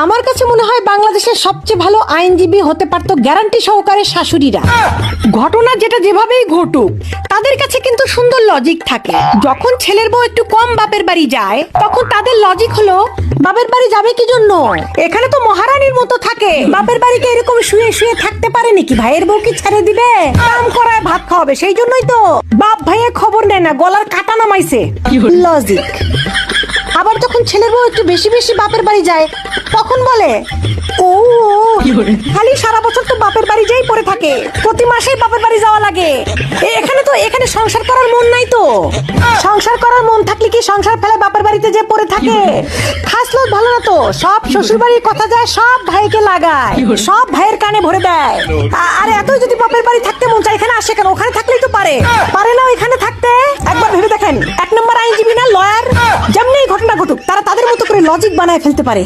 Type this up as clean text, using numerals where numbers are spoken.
আমার কাছে মনে হয় বাংলাদেশের সবচেয়ে ভালো আইনজীবী হতে পারতো গ্যারান্টি সহকারে শাশুড়িরা। ঘটনা যেটা যেভাবেই ঘটুক, তাদের কাছে কিন্তু সুন্দর লজিক থাকে। যখন ছেলের বউ একটু কম বাপের বাড়ি যায়, তখন তাদের লজিক হলো বাপের বাড়ি যাবে কি জন্য, এখানে তো মহারানীর মতো থাকে। বাপের বাড়িতে এরকম শুয়ে শুয়ে থাকতে পারে নাকি? ভাইয়ের বউ কি ছেড়ে দিবে? কাম করায় ভাত খাওয়াবে, সেই জন্যই তো বাপ ভাইয়ে খবর নেয় না, গলার কাটা নামাইছে। লজিক। আবার যখন ছেলের বউ একটু বেশি বেশি বাপের বাড়ি যায়, তখন বলে ও খালি সারা বছর তো বাপের বাড়ি যাই পড়ে থাকে, প্রতি মাসেই বাপের বাড়ি যাওয়া লাগে। এখানে সংসার করার মন নাই তো। সংসার করার মন থাকলে কি সংসার ফেলে বাপের বাড়িতে যে পড়ে থাকে? খাসলো ভালো না তো, সব শ্বশুর বাড়ির কথা যায় সব ভাইকে লাগায়, সব ভাইয়ের কানে ভরে দেয়। আরে এত যদি বাপের বাড়ি থাকতে মন চায়, এখানে আসে কেন? ওখানে থাকলেই তো পারে না এখানে থাকতে? একবার ভেবে দেখেন, এক নম্বর আইনজীবী না লয়ার, যেমনি ঘটনা ঘটুক তারা তাদের মতো করে লজিক বানায় ফেলতে পারে।